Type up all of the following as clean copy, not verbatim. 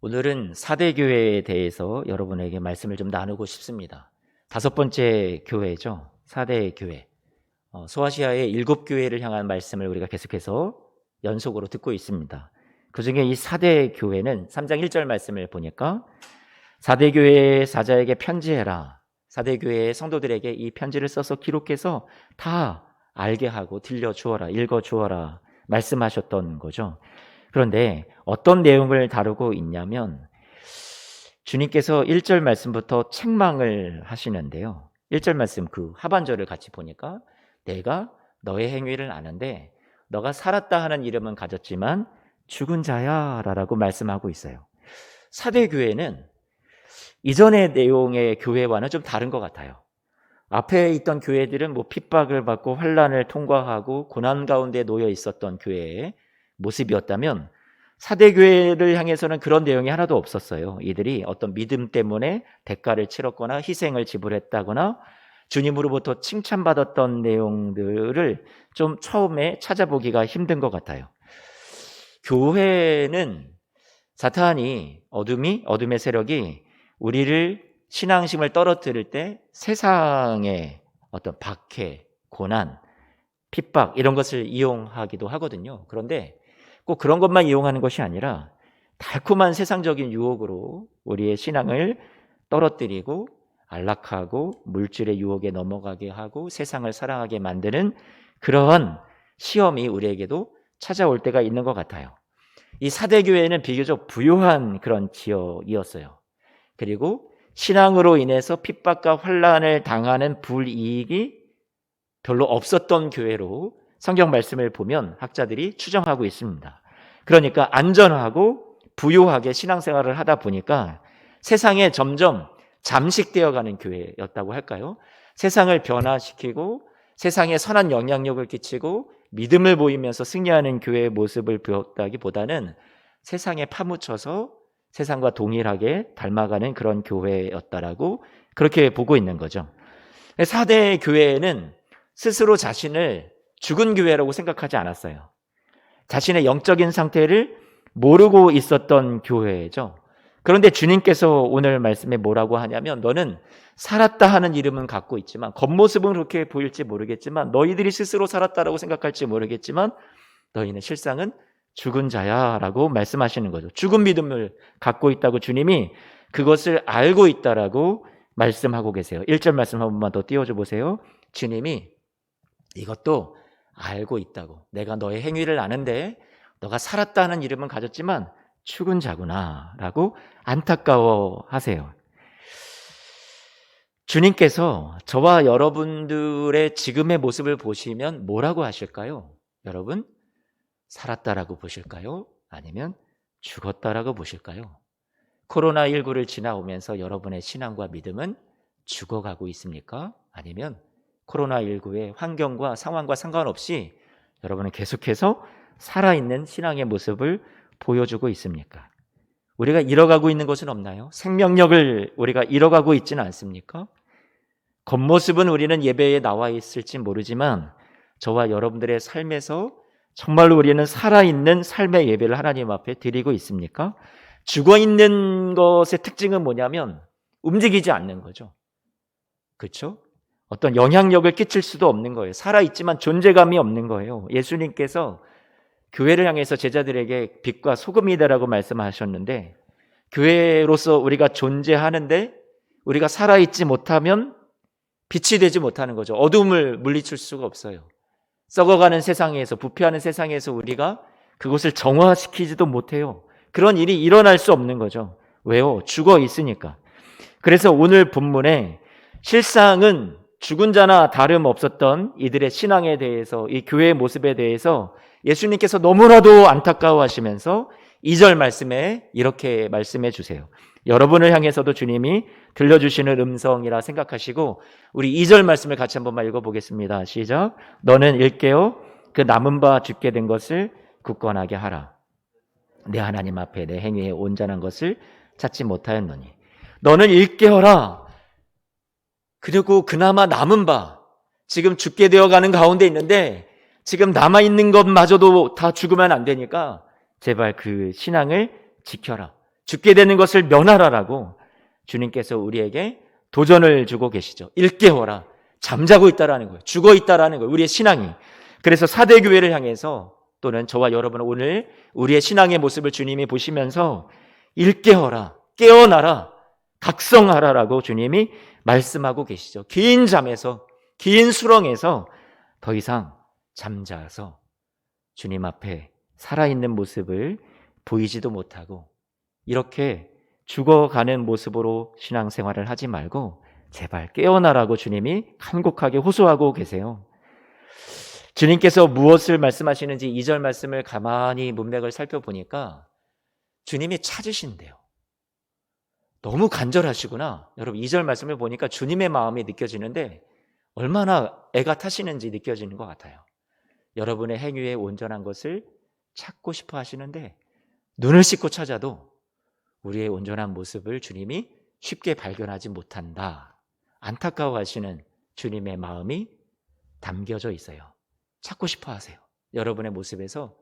오늘은 4대 교회에 대해서 여러분에게 말씀을 좀 나누고 싶습니다. 5번째 교회죠. 4대 교회. 소아시아의 7교회를 향한 말씀을 우리가 계속해서 연속으로 듣고 있습니다. 그 중에 이 4대 교회는 3장 1절 말씀을 보니까 4대 교회의 사자에게 편지해라. 4대 교회의 성도들에게 이 편지를 써서 기록해서 다 알게 하고 들려주어라, 읽어주어라 말씀하셨던 거죠. 그런데 어떤 내용을 다루고 있냐면 주님께서 1절 말씀부터 책망을 하시는데요. 1절 말씀 그 하반절을 같이 보니까 내가 너의 행위를 아는데 너가 살았다 하는 이름은 가졌지만 죽은 자야 라고 말씀하고 있어요. 4대 교회는 이전의 내용의 교회와는 좀 다른 것 같아요. 앞에 있던 교회들은 핍박을 받고 환난을 통과하고 고난 가운데 놓여 있었던 교회의 모습이었다면 4대 교회를 향해서는 그런 내용이 하나도 없었어요. 이들이 어떤 믿음 때문에 대가를 치렀거나 희생을 지불했다거나 주님으로부터 칭찬받았던 내용들을 좀 처음에 찾아보기가 힘든 것 같아요. 교회는 사탄이 어둠의 세력이 우리를 신앙심을 떨어뜨릴 때 세상의 어떤 박해, 고난, 핍박 이런 것을 이용하기도 하거든요. 그런데 꼭 그런 것만 이용하는 것이 아니라 달콤한 세상적인 유혹으로 우리의 신앙을 떨어뜨리고 안락하고 물질의 유혹에 넘어가게 하고 세상을 사랑하게 만드는 그러한 시험이 우리에게도 찾아올 때가 있는 것 같아요. 이 4대 교회는 비교적 부유한 그런 지역이었어요. 그리고 신앙으로 인해서 핍박과 환난을 당하는 불이익이 별로 없었던 교회로 성경 말씀을 보면 학자들이 추정하고 있습니다. 그러니까 안전하고 부유하게 신앙생활을 하다 보니까 세상에 점점 잠식되어가는 교회였다고 할까요? 세상을 변화시키고 세상에 선한 영향력을 끼치고 믿음을 보이면서 승리하는 교회의 모습을 보였다기보다는 세상에 파묻혀서 세상과 동일하게 닮아가는 그런 교회였다라고 그렇게 보고 있는 거죠. 4대 교회는 스스로 자신을 죽은 교회라고 생각하지 않았어요. 자신의 영적인 상태를 모르고 있었던 교회죠. 그런데 주님께서 오늘 말씀에 뭐라고 하냐면 너는 살았다 하는 이름은 갖고 있지만 겉모습은 그렇게 보일지 모르겠지만 너희들이 스스로 살았다라고 생각할지 모르겠지만 너희는 실상은 죽은 자야 라고 말씀하시는 거죠. 죽은 믿음을 갖고 있다고 주님이 그것을 알고 있다라고 말씀하고 계세요. 1절 말씀 한 번만 더 띄워줘 보세요. 주님이 이것도 알고 있다고. 내가 너의 행위를 아는데 너가 살았다는 이름은 가졌지만 죽은 자구나 라고 안타까워하세요. 주님께서 저와 여러분들의 지금의 모습을 보시면 뭐라고 하실까요? 여러분, 살았다라고 보실까요? 아니면 죽었다라고 보실까요? 코로나19를 지나오면서 여러분의 신앙과 믿음은 죽어가고 있습니까? 아니면 코로나19의 환경과 상황과 상관없이 여러분은 계속해서 살아있는 신앙의 모습을 보여주고 있습니까? 우리가 잃어가고 있는 것은 없나요? 생명력을 우리가 잃어가고 있지는 않습니까? 겉모습은 우리는 예배에 나와 있을지 모르지만 저와 여러분들의 삶에서 정말로 우리는 살아있는 삶의 예배를 하나님 앞에 드리고 있습니까? 죽어있는 것의 특징은 뭐냐면 움직이지 않는 거죠. 그렇죠? 어떤 영향력을 끼칠 수도 없는 거예요. 살아있지만 존재감이 없는 거예요. 예수님께서 교회를 향해서 제자들에게 빛과 소금이다라고 말씀하셨는데 교회로서 우리가 존재하는데 우리가 살아있지 못하면 빛이 되지 못하는 거죠. 어둠을 물리칠 수가 없어요. 썩어가는 세상에서 부패하는 세상에서 우리가 그것을 정화시키지도 못해요. 그런 일이 일어날 수 없는 거죠. 왜요? 죽어 있으니까. 그래서 오늘 본문에 실상은 죽은 자나 다름없었던 이들의 신앙에 대해서 이 교회의 모습에 대해서 예수님께서 너무나도 안타까워하시면서 2절 말씀에 이렇게 말씀해 주세요. 여러분을 향해서도 주님이 들려주시는 음성이라 생각하시고 우리 2절 말씀을 같이 한 번만 읽어보겠습니다. 시작. 너는 일깨어 그 남은 바 죽게 된 것을 굳건하게 하라. 내 하나님 앞에 내 행위에 온전한 것을 찾지 못하였노니 너는 일깨어라. 그리고 그나마 남은 바 지금 죽게 되어가는 가운데 있는데 지금 남아있는 것마저도 다 죽으면 안 되니까 제발 그 신앙을 지켜라. 죽게 되는 것을 면하라라고 주님께서 우리에게 도전을 주고 계시죠. 일깨워라. 잠자고 있다라는 거예요. 죽어 있다라는 거예요. 우리의 신앙이. 그래서 사대교회를 향해서 또는 저와 여러분은 오늘 우리의 신앙의 모습을 주님이 보시면서 일깨워라. 깨어나라. 각성하라라고 주님이 말씀하고 계시죠. 긴 잠에서, 긴 수렁에서 더 이상 잠자서 주님 앞에 살아있는 모습을 보이지도 못하고 이렇게 죽어가는 모습으로 신앙생활을 하지 말고 제발 깨어나라고 주님이 간곡하게 호소하고 계세요. 주님께서 무엇을 말씀하시는지 2절 말씀을 가만히 문맥을 살펴보니까 주님이 찾으신대요. 너무 간절하시구나. 여러분 2절 말씀을 보니까 주님의 마음이 느껴지는데 얼마나 애가 타시는지 느껴지는 것 같아요. 여러분의 행위에 온전한 것을 찾고 싶어 하시는데 눈을 씻고 찾아도 우리의 온전한 모습을 주님이 쉽게 발견하지 못한다. 안타까워하시는 주님의 마음이 담겨져 있어요. 찾고 싶어 하세요. 여러분의 모습에서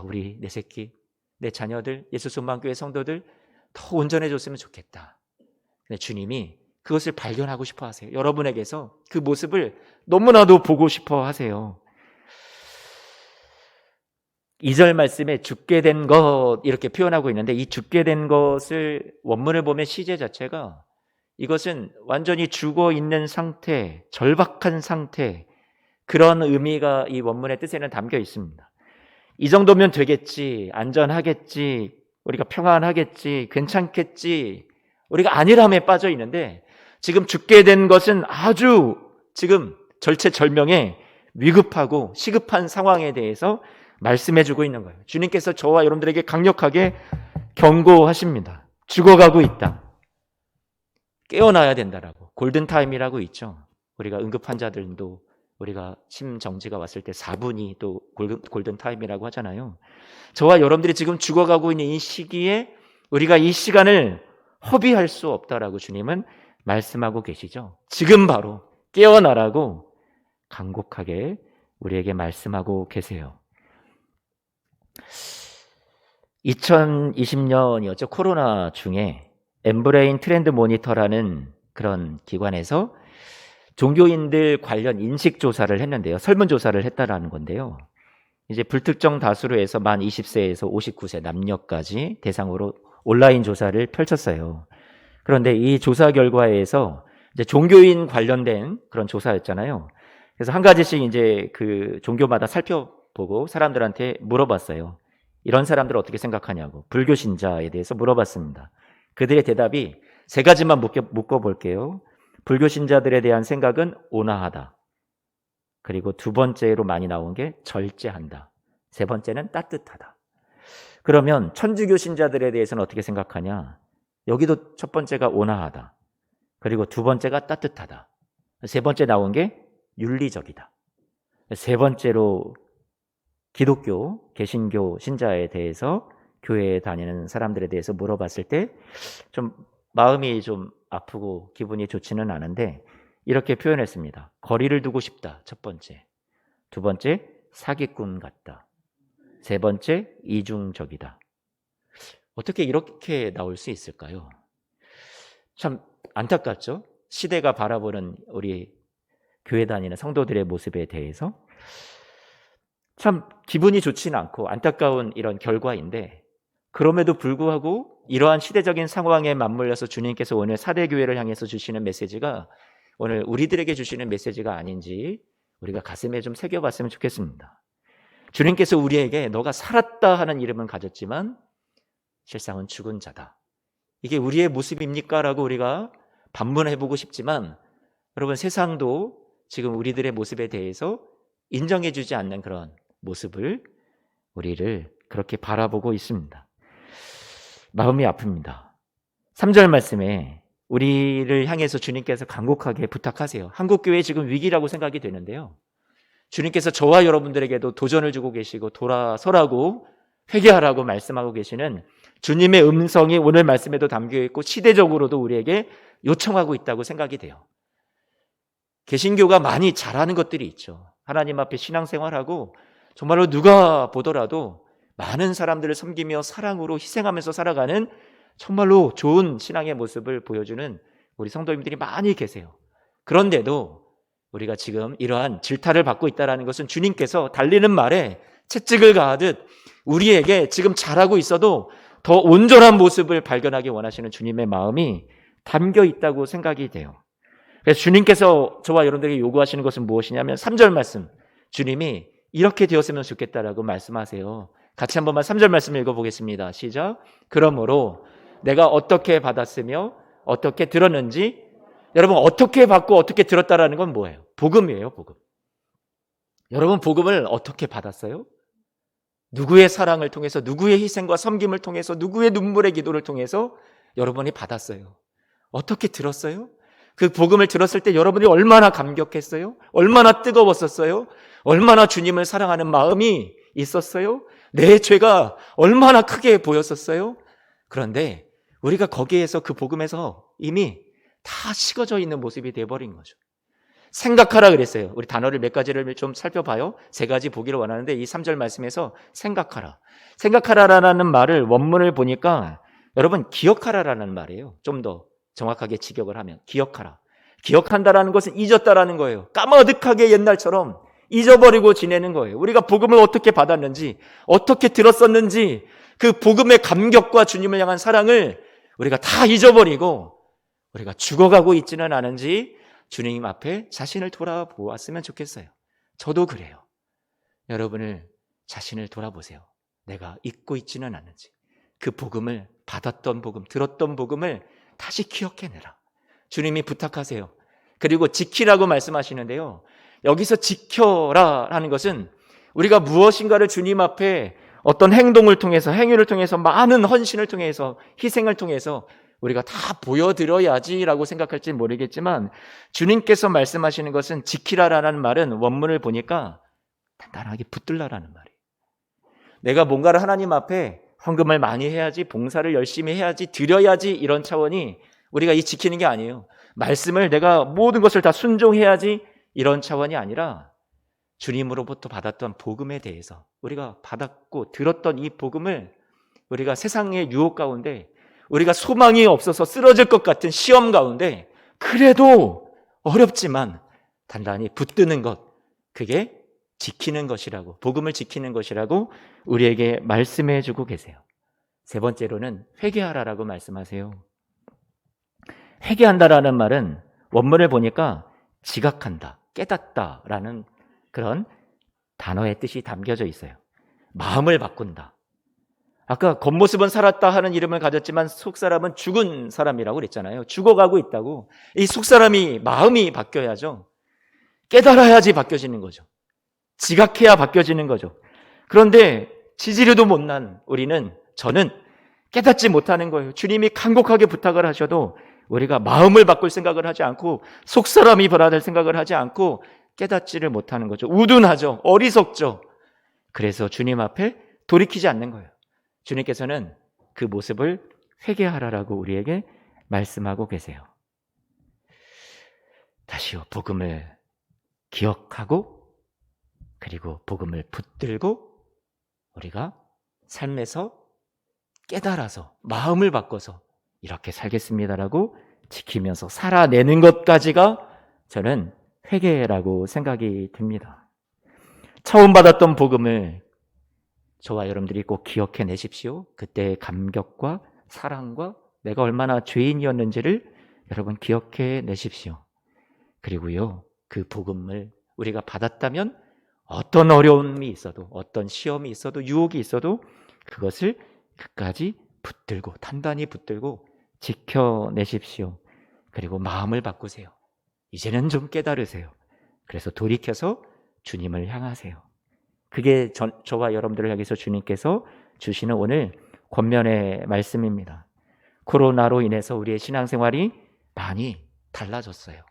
우리 내 새끼, 내 자녀들, 예수 소망교회 성도들 더 온전해졌으면 좋겠다. 근데 주님이 그것을 발견하고 싶어 하세요. 여러분에게서 그 모습을 너무나도 보고 싶어 하세요. 2절 말씀에 죽게 된 것 이렇게 표현하고 있는데 이 죽게 된 것을 원문을 보면 시제 자체가 이것은 완전히 죽어 있는 상태, 절박한 상태 그런 의미가 이 원문의 뜻에는 담겨 있습니다. 이 정도면 되겠지, 안전하겠지, 우리가 평안하겠지, 괜찮겠지 우리가 안일함에 빠져 있는데 지금 죽게 된 것은 아주 지금 절체절명의 위급하고 시급한 상황에 대해서 말씀해주고 있는 거예요. 주님께서 저와 여러분들에게 강력하게 경고하십니다. 죽어가고 있다. 깨어나야 된다라고. 골든타임이라고 있죠. 우리가 응급환자들도 우리가 심정지가 왔을 때 4분이 또 골든타임이라고 하잖아요. 저와 여러분들이 지금 죽어가고 있는 이 시기에 우리가 이 시간을 허비할 수 없다라고 주님은 말씀하고 계시죠. 지금 바로 깨어나라고 간곡하게 우리에게 말씀하고 계세요. 2020년이었죠. 코로나 중에 엠브레인 트렌드 모니터라는 그런 기관에서 종교인들 관련 인식 조사를 했는데요. 설문조사를 했다라는 건데요. 이제 불특정 다수로 해서 만 20세에서 59세 남녀까지 대상으로 온라인 조사를 펼쳤어요. 그런데 이 조사 결과에서 이제 종교인 관련된 그런 조사였잖아요. 그래서 한 가지씩 이제 그 종교마다 살펴보고 사람들한테 물어봤어요. 이런 사람들 어떻게 생각하냐고. 불교 신자에 대해서 물어봤습니다. 그들의 대답이 세 가지만 묶어볼게요. 불교 신자들에 대한 생각은 온화하다. 그리고 두 번째로 많이 나온 게 절제한다. 세 번째는 따뜻하다. 그러면 천주교 신자들에 대해서는 어떻게 생각하냐? 여기도 첫 번째가 온화하다. 그리고 두 번째가 따뜻하다. 세 번째 나온 게 윤리적이다. 세 번째로 기독교, 개신교 신자에 대해서 교회에 다니는 사람들에 대해서 물어봤을 때 좀 마음이 좀 아프고 기분이 좋지는 않은데 이렇게 표현했습니다. 거리를 두고 싶다. 첫 번째. 두 번째, 사기꾼 같다. 세 번째, 이중적이다. 어떻게 이렇게 나올 수 있을까요? 참 안타깝죠? 시대가 바라보는 우리 교회 다니는 성도들의 모습에 대해서 참 기분이 좋지는 않고 안타까운 이런 결과인데 그럼에도 불구하고 이러한 시대적인 상황에 맞물려서 주님께서 오늘 사대교회를 향해서 주시는 메시지가 오늘 우리들에게 주시는 메시지가 아닌지 우리가 가슴에 좀 새겨봤으면 좋겠습니다. 주님께서 우리에게 너가 살았다 하는 이름은 가졌지만 실상은 죽은 자다. 이게 우리의 모습입니까? 라고 우리가 반문해보고 싶지만 여러분 세상도 지금 우리들의 모습에 대해서 인정해주지 않는 그런 모습을 우리를 그렇게 바라보고 있습니다. 마음이 아픕니다. 3절 말씀에 우리를 향해서 주님께서 간곡하게 부탁하세요. 한국교회 지금 위기라고 생각이 되는데요. 주님께서 저와 여러분들에게도 도전을 주고 계시고 돌아서라고 회개하라고 말씀하고 계시는 주님의 음성이 오늘 말씀에도 담겨 있고 시대적으로도 우리에게 요청하고 있다고 생각이 돼요. 개신교가 많이 잘하는 것들이 있죠. 하나님 앞에 신앙생활하고 정말로 누가 보더라도 많은 사람들을 섬기며 사랑으로 희생하면서 살아가는 정말로 좋은 신앙의 모습을 보여주는 우리 성도님들이 많이 계세요. 그런데도 우리가 지금 이러한 질타를 받고 있다는 것은 주님께서 달리는 말에 채찍을 가하듯 우리에게 지금 잘하고 있어도 더 온전한 모습을 발견하기 원하시는 주님의 마음이 담겨 있다고 생각이 돼요. 그래서 주님께서 저와 여러분들에게 요구하시는 것은 무엇이냐면 3절 말씀, 주님이 이렇게 되었으면 좋겠다라고 말씀하세요. 같이 한 번만 3절 말씀 읽어보겠습니다. 시작. 그러므로 내가 어떻게 받았으며 어떻게 들었는지, 여러분 어떻게 받고 어떻게 들었다라는 건 뭐예요? 복음이에요. 복음. 여러분 복음을 어떻게 받았어요? 누구의 사랑을 통해서, 누구의 희생과 섬김을 통해서, 누구의 눈물의 기도를 통해서 여러분이 받았어요. 어떻게 들었어요? 그 복음을 들었을 때 여러분이 얼마나 감격했어요? 얼마나 뜨거웠었어요? 얼마나 주님을 사랑하는 마음이 있었어요? 내 죄가 얼마나 크게 보였었어요? 그런데 우리가 거기에서, 그 복음에서 이미 다 식어져 있는 모습이 되어버린 거죠. 생각하라 그랬어요. 우리 단어를 몇 가지를 좀 살펴봐요. 3가지 보기를 원하는데 이 3절 말씀에서 생각하라. 생각하라라는 말을 원문을 보니까 여러분 기억하라라는 말이에요. 좀 더 정확하게 직역을 하면 기억하라. 기억한다라는 것은 잊었다라는 거예요. 까마득하게 옛날처럼 잊어버리고 지내는 거예요. 우리가 복음을 어떻게 받았는지, 어떻게 들었었는지, 그 복음의 감격과 주님을 향한 사랑을 우리가 다 잊어버리고 우리가 죽어가고 있지는 않은지 주님 앞에 자신을 돌아보았으면 좋겠어요. 저도 그래요. 여러분을 자신을 돌아보세요. 내가 잊고 있지는 않은지, 그 복음을 받았던 복음, 들었던 복음을 다시 기억해내라. 주님이 부탁하세요. 그리고 지키라고 말씀하시는데요. 여기서 지켜라 하는 것은 우리가 무엇인가를 주님 앞에 어떤 행동을 통해서, 행위를 통해서, 많은 헌신을 통해서, 희생을 통해서 우리가 다 보여드려야지라고 생각할지 모르겠지만 주님께서 말씀하시는 것은 지키라라는 말은 원문을 보니까 단단하게 붙들라라는 말이에요. 내가 뭔가를 하나님 앞에 헌금을 많이 해야지, 봉사를 열심히 해야지, 드려야지, 이런 차원이 우리가 이 지키는 게 아니에요. 말씀을 내가 모든 것을 다 순종해야지, 이런 차원이 아니라 주님으로부터 받았던 복음에 대해서, 우리가 받았고 들었던 이 복음을 우리가 세상의 유혹 가운데, 우리가 소망이 없어서 쓰러질 것 같은 시험 가운데 그래도 어렵지만 단단히 붙드는 것, 그게 지키는 것이라고, 복음을 지키는 것이라고 우리에게 말씀해 주고 계세요. 3번째로는 회개하라라고 말씀하세요. 회개한다라는 말은 원문을 보니까 지각한다, 깨닫다라는 그런 단어의 뜻이 담겨져 있어요. 마음을 바꾼다. 아까 겉모습은 살았다 하는 이름을 가졌지만 속사람은 죽은 사람이라고 그랬잖아요. 죽어가고 있다고. 이 속사람이 마음이 바뀌어야죠. 깨달아야지 바뀌어지는 거죠. 지각해야 바뀌어지는 거죠. 그런데 지지리도 못난 우리는, 저는 깨닫지 못하는 거예요. 주님이 간곡하게 부탁을 하셔도 우리가 마음을 바꿀 생각을 하지 않고, 속사람이 변화될 생각을 하지 않고 깨닫지를 못하는 거죠. 우둔하죠. 어리석죠. 그래서 주님 앞에 돌이키지 않는 거예요. 주님께서는 그 모습을 회개하라라고 우리에게 말씀하고 계세요. 다시요, 복음을 기억하고 그리고 복음을 붙들고 우리가 삶에서 깨달아서 마음을 바꿔서 이렇게 살겠습니다라고 지키면서 살아내는 것까지가 저는 회개라고 생각이 듭니다. 처음 받았던 복음을 저와 여러분들이 꼭 기억해 내십시오. 그때의 감격과 사랑과 내가 얼마나 죄인이었는지를 여러분 기억해 내십시오. 그리고요, 그 복음을 우리가 받았다면 어떤 어려움이 있어도, 어떤 시험이 있어도, 유혹이 있어도 그것을 끝까지 붙들고, 단단히 붙들고 지켜내십시오. 그리고 마음을 바꾸세요. 이제는 좀 깨달으세요. 그래서 돌이켜서 주님을 향하세요. 그게 저와 여러분들을 향해서 주님께서 주시는 오늘 권면의 말씀입니다. 코로나로 인해서 우리의 신앙생활이 많이 달라졌어요.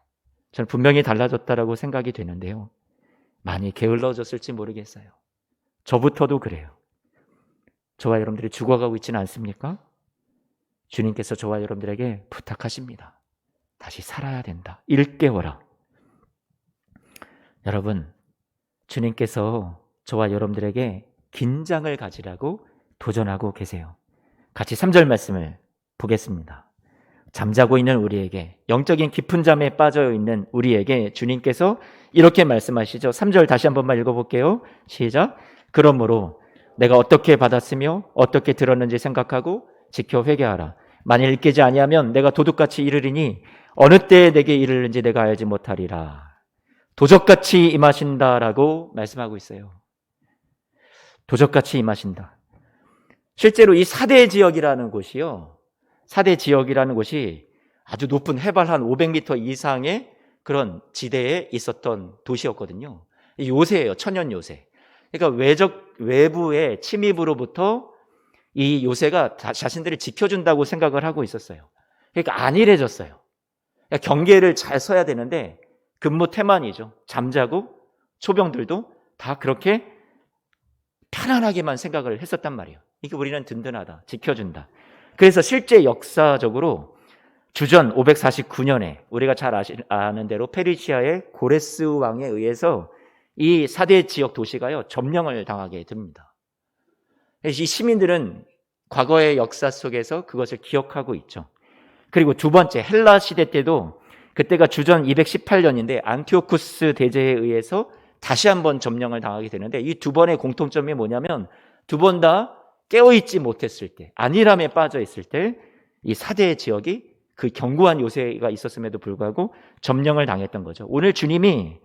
저는 분명히 달라졌다라고 생각이 되는데요. 많이 게을러졌을지 모르겠어요. 저부터도 그래요. 저와 여러분들이 죽어가고 있지는 않습니까? 주님께서 저와 여러분들에게 부탁하십니다. 다시 살아야 된다. 일깨워라. 여러분, 주님께서 저와 여러분들에게 긴장을 가지라고 도전하고 계세요. 같이 3절 말씀을 보겠습니다. 잠자고 있는 우리에게, 영적인 깊은 잠에 빠져 있는 우리에게 주님께서 이렇게 말씀하시죠. 3절 다시 한 번만 읽어볼게요. 시작. 그러므로 내가 어떻게 받았으며 어떻게 들었는지 생각하고 지켜 회개하라. 만일 깨지 아니하면 내가 도둑같이 이르리니 어느 때에 내게 이르는지 내가 알지 못하리라. 도적같이 임하신다라고 말씀하고 있어요. 도적같이 임하신다. 실제로 이 사대 지역이라는 곳이요, 사대 지역이라는 곳이 아주 높은 해발 한 500m 이상의 그런 지대에 있었던 도시였거든요. 요새예요. 천연 요새. 그러니까 외부의 침입으로부터 이 요새가 자신들을 지켜준다고 생각을 하고 있었어요. 그러니까 안일해졌어요. 그러니까 경계를 잘 서야 되는데 근무 태만이죠. 잠자고 초병들도 다 그렇게 편안하게만 생각을 했었단 말이에요. 이게 우리는 든든하다, 지켜준다. 그래서 실제 역사적으로 주전 549년에 우리가 잘 아는 대로 페르시아의 고레스 왕에 의해서 이 사대 지역 도시가요 점령을 당하게 됩니다. 이 시민들은 과거의 역사 속에서 그것을 기억하고 있죠. 그리고 두 번째 헬라 시대 때도 그때가 주전 218년인데 안티오쿠스 대제에 의해서 다시 한번 점령을 당하게 되는데 이 두 번의 공통점이 뭐냐면 두 번 다 깨어있지 못했을 때, 안일함에 빠져 있을 때 이 사대 지역이 그 견고한 요새가 있었음에도 불구하고 점령을 당했던 거죠. 오늘 주님이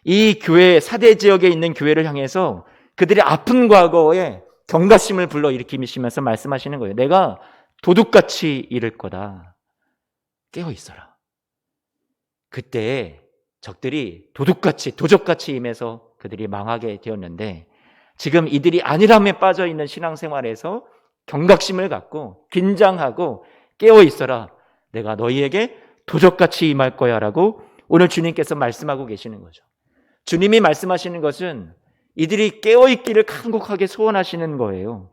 이 교회, 사대 지역에 있는 교회를 향해서 그들의 아픈 과거에 경각심을 불러일으키시면서 말씀하시는 거예요. 내가 도둑같이 이를 거다. 깨어 있어라. 그때 적들이 도둑같이, 도적같이 임해서 그들이 망하게 되었는데 지금 이들이 안일함에 빠져 있는 신앙생활에서 경각심을 갖고 긴장하고 깨어 있어라. 내가 너희에게 도적같이 임할 거야 라고 오늘 주님께서 말씀하고 계시는 거죠. 주님이 말씀하시는 것은 이들이 깨어있기를 간곡하게 소원하시는 거예요.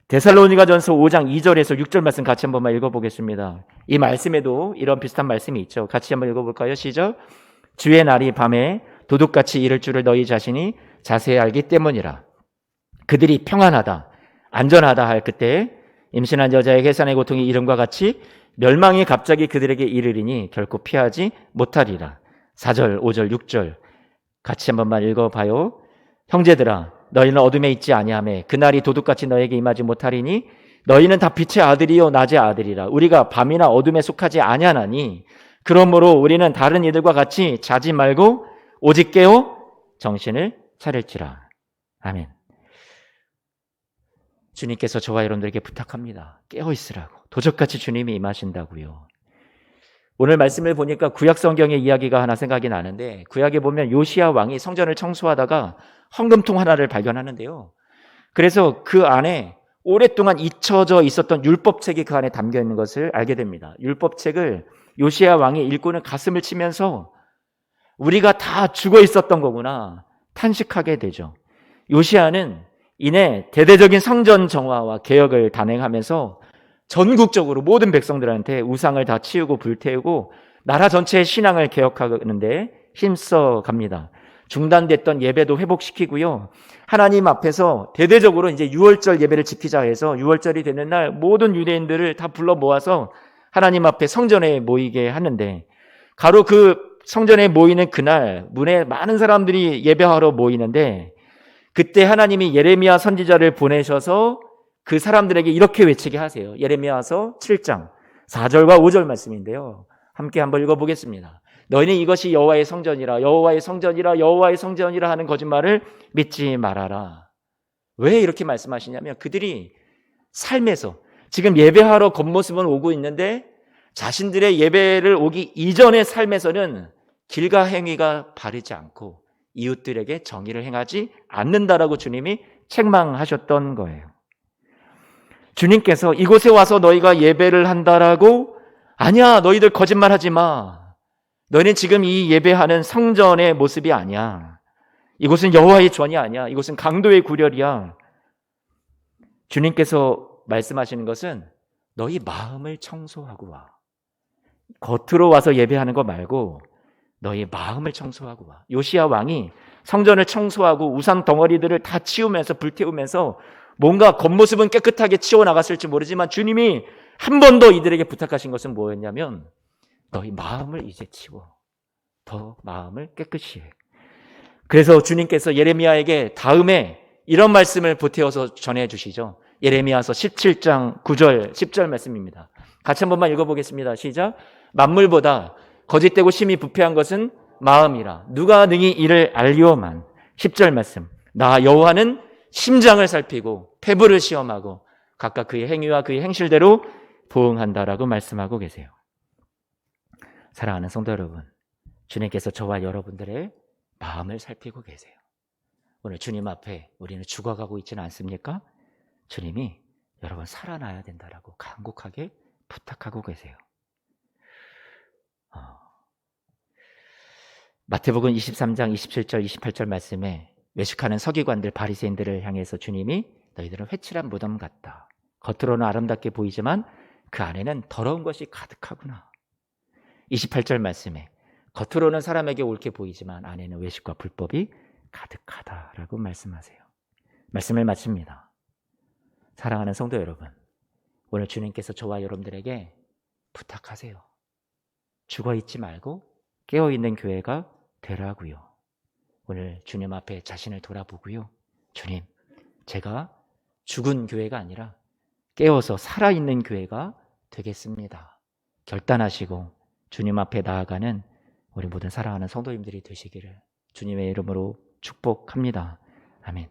데살로니가전서 5장 2절에서 6절 말씀 같이 한 번만 읽어보겠습니다. 이 말씀에도 이런 비슷한 말씀이 있죠. 같이 한번 읽어볼까요? 시작. 주의 날이 밤에 도둑같이 이를 줄을 너희 자신이 자세히 알기 때문이라. 그들이 평안하다, 안전하다 할 그때 임신한 여자의 해산의 고통이 이름과 같이 멸망이 갑자기 그들에게 이르리니 결코 피하지 못하리라. 4절, 5절, 6절 같이 한 번만 읽어봐요. 형제들아, 너희는 어둠에 있지 아니하매 그날이 도둑같이 너에게 임하지 못하리니 너희는 다 빛의 아들이요 낮의 아들이라. 우리가 밤이나 어둠에 속하지 아니하나니 그러므로 우리는 다른 이들과 같이 자지 말고 오직 깨어 정신을 차릴지라. 아멘. 주님께서 저와 여러분들에게 부탁합니다. 깨어 있으라고. 도적같이 주님이 임하신다고요. 오늘 말씀을 보니까 구약 성경의 이야기가 하나 생각이 나는데 구약에 보면 요시야 왕이 성전을 청소하다가 헌금통 하나를 발견하는데요. 그래서 그 안에 오랫동안 잊혀져 있었던 율법책이 그 안에 담겨 있는 것을 알게 됩니다. 율법책을 요시야 왕이 읽고는 가슴을 치면서 우리가 다 죽어 있었던 거구나 탄식하게 되죠. 요시야는 이내 대대적인 성전 정화와 개혁을 단행하면서 전국적으로 모든 백성들한테 우상을 다 치우고 불태우고 나라 전체의 신앙을 개혁하는데 힘써 갑니다. 중단됐던 예배도 회복시키고요. 하나님 앞에서 대대적으로 이제 유월절 예배를 지키자 해서 유월절이 되는 날 모든 유대인들을 다 불러 모아서 하나님 앞에 성전에 모이게 하는데 가로 그 성전에 모이는 그날 문에 많은 사람들이 예배하러 모이는데 그때 하나님이 예레미야 선지자를 보내셔서 그 사람들에게 이렇게 외치게 하세요. 예레미야서 7장 4절과 5절 말씀인데요. 함께 한번 읽어보겠습니다. 너희는 이것이 여호와의 성전이라 여호와의 성전이라 여호와의 성전이라 하는 거짓말을 믿지 말아라. 왜 이렇게 말씀하시냐면 그들이 삶에서 지금 예배하러 겉모습은 오고 있는데 자신들의 예배를 오기 이전의 삶에서는 길과 행위가 바르지 않고 이웃들에게 정의를 행하지 않는다라고 주님이 책망하셨던 거예요. 주님께서 이곳에 와서 너희가 예배를 한다라고 아니야 너희들 거짓말하지 마. 너희는 지금 이 예배하는 성전의 모습이 아니야. 이곳은 여호와의 전이 아니야. 이곳은 강도의 구렬이야. 주님께서 말씀하시는 것은 너희 마음을 청소하고 와. 겉으로 와서 예배하는 거 말고 너희 마음을 청소하고 와. 요시야 왕이 성전을 청소하고 우상 덩어리들을 다 치우면서 불태우면서 뭔가 겉모습은 깨끗하게 치워나갔을지 모르지만 주님이 한 번 더 이들에게 부탁하신 것은 뭐였냐면 너희 마음을 이제 치워. 더 마음을 깨끗이 해. 그래서 주님께서 예레미야에게 다음에 이런 말씀을 보태어서 전해주시죠. 예레미야서 17장 9절 10절 말씀입니다. 같이 한 번만 읽어보겠습니다. 시작. 만물보다 거짓되고 심히 부패한 것은 마음이라. 누가 능히 이를 알리오만. 10절 말씀. 나 여호와는 심장을 살피고 폐부를 시험하고 각각 그의 행위와 그의 행실대로 보응한다라고 말씀하고 계세요. 사랑하는 성도 여러분, 주님께서 저와 여러분들의 마음을 살피고 계세요. 오늘 주님 앞에 우리는 죽어가고 있지는 않습니까? 주님이 여러분 살아나야 된다라고 간곡하게 부탁하고 계세요. 마태복음 23장 27절 28절 말씀에 외식하는 서기관들 바리새인들을 향해서 주님이 너희들은 회칠한 무덤 같다. 겉으로는 아름답게 보이지만 그 안에는 더러운 것이 가득하구나. 28절 말씀에 겉으로는 사람에게 옳게 보이지만 안에는 외식과 불법이 가득하다라고 말씀하세요. 말씀을 마칩니다. 사랑하는 성도 여러분, 오늘 주님께서 저와 여러분들에게 부탁하세요. 죽어있지 말고 깨어있는 교회가 되라고요. 오늘 주님 앞에 자신을 돌아보고요. 주님, 제가 죽은 교회가 아니라 깨어서 살아있는 교회가 되겠습니다. 결단하시고 주님 앞에 나아가는 우리 모든 사랑하는 성도님들이 되시기를 주님의 이름으로 축복합니다. 아멘.